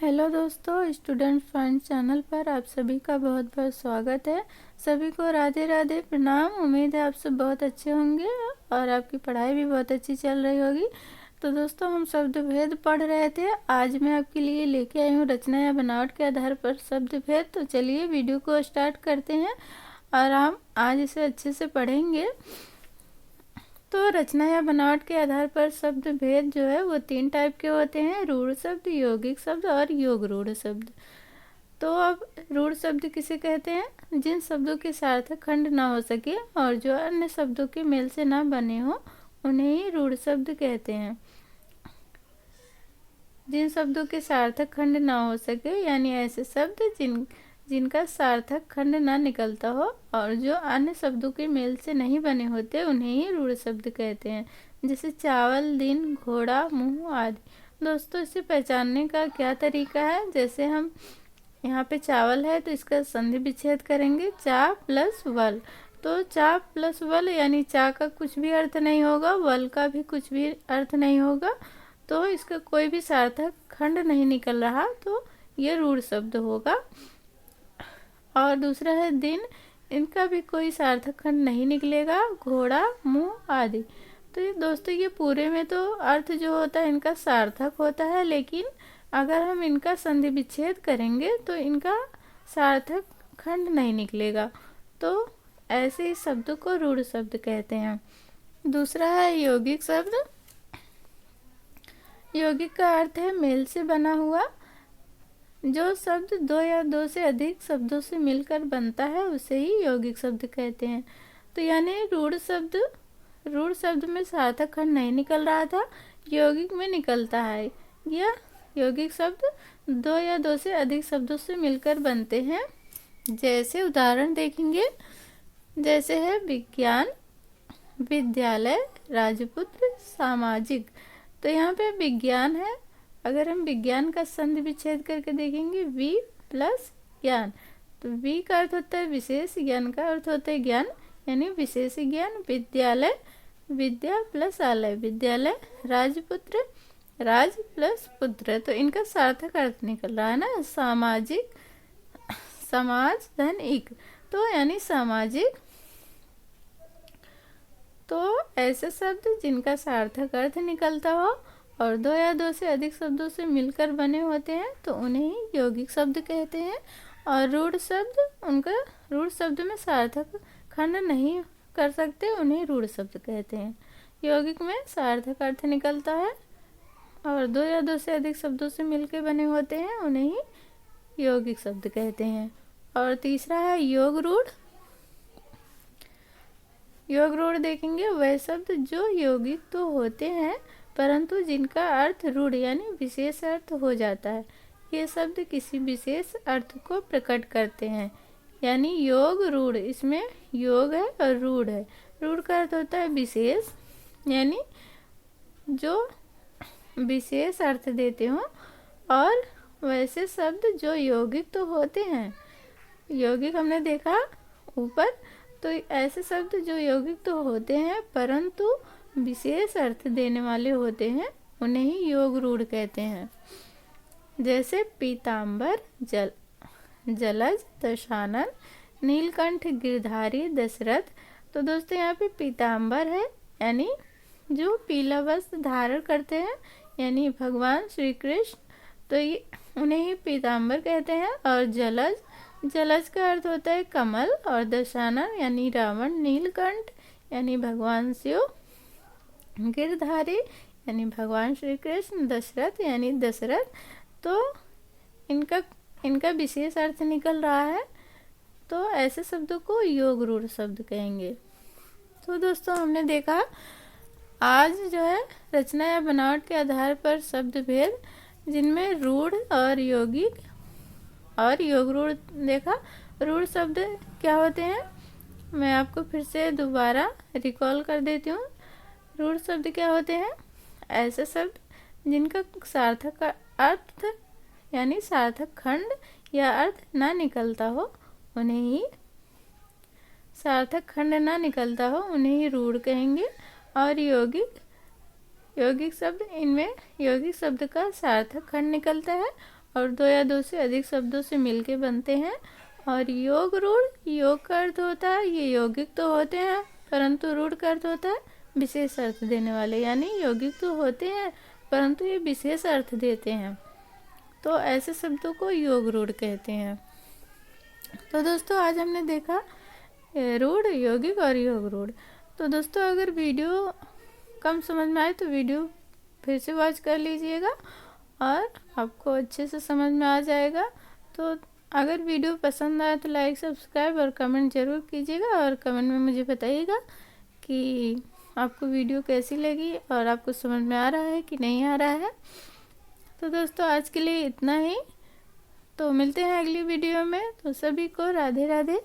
Hello दोस्तों, student friend channel पर आप सभी का बहुत बहुत स्वागत है। सभी को राधे राधे, प्रणाम। उम्मीद है आप सब बहुत अच्छे होंगे और आपकी पढ़ाई भी बहुत अच्छी चल रही होगी। तो दोस्तों, हम शब्द भेद पढ़ रहे थे। आज मैं आपके लिए लेके आई हूँ रचना या बनावट के आधार पर शब्द भेद। तो चलिए वीडियो को स्टार्ट करते हैं और हम आज इसे अच्छे से पढ़ेंगे। तो रचना या बनावट के आधार पर शब्द भेद जो है वो 3 टाइप के होते हैं: रूढ़ शब्द, यौगिक शब्द और योग रूढ़ शब्द। तो अब रूढ़ शब्द किसे कहते हैं? जिन शब्दों के सार्थक खंड ना हो सके और जो अन्य शब्दों के मेल से ना बने हो उन्हें ही रूढ़ शब्द कहते हैं। जिन शब्दों के सार्थक खंड ना हो सके यानी ऐसे शब्द जिनका सार्थक खंड ना निकलता हो और जो अन्य शब्दों के मेल से नहीं बने होते उन्हें ही रूढ़ शब्द कहते हैं। जैसे चावल, दिन, घोड़ा, मुंह आदि। दोस्तों, इसे पहचानने का क्या तरीका है? जैसे हम यहाँ पे चावल है तो इसका संधि विच्छेद करेंगे, चा प्लस वल। तो चा प्लस वल यानी चा का कुछ भी अर्थ नहीं होगा, वल का भी कुछ भी अर्थ नहीं होगा, तो इसका कोई भी सार्थक खंड नहीं निकल रहा, तो ये रूढ़ शब्द होगा। और दूसरा है दिन, इनका भी कोई सार्थक खंड नहीं निकलेगा, घोड़ा, मुंह आदि। तो ये दोस्तों, ये पूरे में तो अर्थ जो होता है इनका सार्थक होता है, लेकिन अगर हम इनका संधि विच्छेद करेंगे तो इनका सार्थक खंड नहीं निकलेगा। तो ऐसे इस शब्द को रूढ़ शब्द कहते हैं। दूसरा है यौगिक शब्द। यौगिक का अर्थ है मेल से बना हुआ। जो शब्द 2 या 2 से अधिक शब्दों से मिलकर बनता है उसे ही यौगिक शब्द कहते हैं। तो यानी रूढ़ शब्द में सार्थक खंड नहीं निकल रहा था, यौगिक में निकलता है। यह यौगिक शब्द 2 या 2 से अधिक शब्दों से मिलकर बनते हैं। जैसे उदाहरण देखेंगे, जैसे है विज्ञान, विद्यालय, राजपुत्र, सामाजिक। तो यहाँ पे विज्ञान है, अगर हम विज्ञान का संधि विच्छेद करके देखेंगे, वी प्लस ज्ञान, तो वी का अर्थ होता है विशेष, ज्ञान का अर्थ होता है ज्ञान यानी विशेष ज्ञान। विद्यालय, विद्या प्लस आलय, विद्यालय। राजपुत्र, राज प्लस पुत्र, तो इनका सार्थक अर्थ निकल रहा है ना। सामाजिक, समाज धन इक, तो यानी सामाजिक। तो ऐसे शब्द जिनका सार्थक अर्थ निकलता हो और 2 या 2 से अधिक शब्दों से मिलकर बने होते हैं तो उन्हें ही यौगिक शब्द कहते हैं। और रूढ़ शब्द में सार्थक खंड नहीं कर सकते, उन्हें रूढ़ शब्द कहते हैं। यौगिक में सार्थक अर्थ निकलता है और 2 या 2 से अधिक शब्दों से मिलकर बने होते हैं, उन्हें ही यौगिक शब्द कहते हैं। और तीसरा है योग रूढ़। योग रूढ़ देखेंगे, वह शब्द जो यौगिक तो होते हैं परंतु जिनका अर्थ रूढ़ यानी विशेष अर्थ हो जाता है। ये शब्द किसी विशेष अर्थ को प्रकट करते हैं, यानी योग रूढ़। इसमें योग है और रूढ़ है। रूढ़ का अर्थ होता है विशेष, यानी जो विशेष अर्थ देते हो, और वैसे शब्द जो यौगिक तो होते हैं, यौगिक हमने देखा ऊपर, तो ऐसे शब्द जो यौगिक तो होते हैं परंतु विशेष अर्थ देने वाले होते हैं, उन्हें ही योग रूढ़ कहते हैं। जैसे पीताम्बर, जलज, दशानन, नीलकंठ, गिरधारी, दशरथ। तो दोस्तों, यहाँ पे पीताम्बर है यानी जो पीला वस्त्र धारण करते हैं, यानी भगवान श्री कृष्ण, तो ये उन्हें ही पीताम्बर कहते हैं। और जलज का अर्थ होता है कमल, और दशानन यानी रावण, नीलकंठ यानी भगवान शिव, गिरधारी यानी भगवान श्री कृष्ण, दशरथ यानी दशरथ। तो इनका विशेष अर्थ निकल रहा है, तो ऐसे शब्दों को योग रूढ़ शब्द कहेंगे। तो दोस्तों, हमने देखा आज जो है रचना या बनावट के आधार पर शब्द भेद, जिनमें रूढ़ और यौगिक और योग रूढ़ देखा। रूढ़ शब्द क्या होते हैं, मैं आपको फिर से दोबारा रिकॉल कर देती हूँ। रूढ़ शब्द क्या होते हैं? ऐसे शब्द जिनका सार्थक अर्थ यानी सार्थक खंड या अर्थ ना निकलता हो, उन्हें ही सार्थक खंड ना निकलता हो उन्हें ही रूढ़ कहेंगे। और यौगिक शब्द, इनमें यौगिक शब्द का सार्थक खंड निकलता है और दो या दो से अधिक शब्दों से मिलके बनते हैं। और योग रूढ़, योग का अर्थ होता है ये यौगिक तो होते हैं, परंतु रूढ़ का अर्थ होता है विशेष अर्थ देने वाले, यानी यौगिक तो होते हैं परंतु ये विशेष अर्थ देते हैं, तो ऐसे शब्दों को योग रूढ़ कहते हैं। तो दोस्तों आज हमने देखा रूढ़, यौगिक और योग रूढ़। तो दोस्तों अगर वीडियो कम समझ में आए तो वीडियो फिर से वॉच कर लीजिएगा और आपको अच्छे से समझ में आ जाएगा। तो अगर वीडियो पसंद आए तो लाइक, सब्सक्राइब और कमेंट ज़रूर कीजिएगा और कमेंट में मुझे बताइएगा कि आपको वीडियो कैसी लगी और आपको समझ में आ रहा है कि नहीं आ रहा है। तो दोस्तों आज के लिए इतना ही, तो मिलते हैं अगली वीडियो में। तो सभी को राधे राधे।